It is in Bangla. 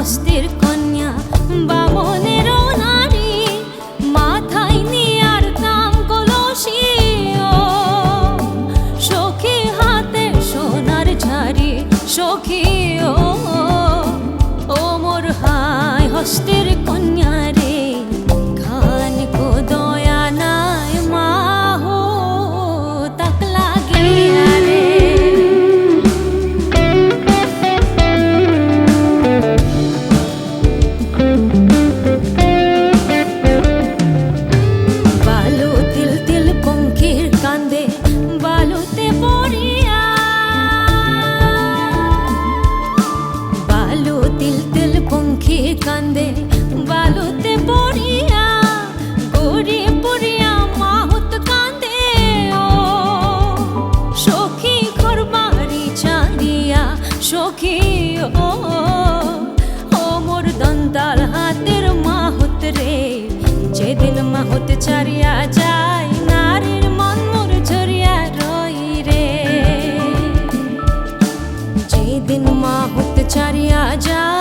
হস্তের কন্যা বামনেরও নারী, মাথায় নিয়ার দাম কলসি, ও সখী হাতে সোনার ঝাড়ি, সখী ও মোর হাই হস্তের কন্যা রে, খান কো দয়া নাই মা হো তাক লাগিয়া রে। বালু তিল তিল পঙ্খির কান্দে বালুতে পড়িয়া, বালু তিল তিল পঙ্খি কান্দে বালুতে পড়িয়া, গড়ি পড়িয়া মাহুত কান্দে, ও সখী ঘর বাড়ি ছাড়িয়া, সখী ও মোর দন্তাল হাতের মাহুত রে, যেদিন মাহুত ছাড়িয়া যায় নারীর মন মোর ঝরিয়া রই রে, যেদিন মাহুত ছাড়িয়া যায়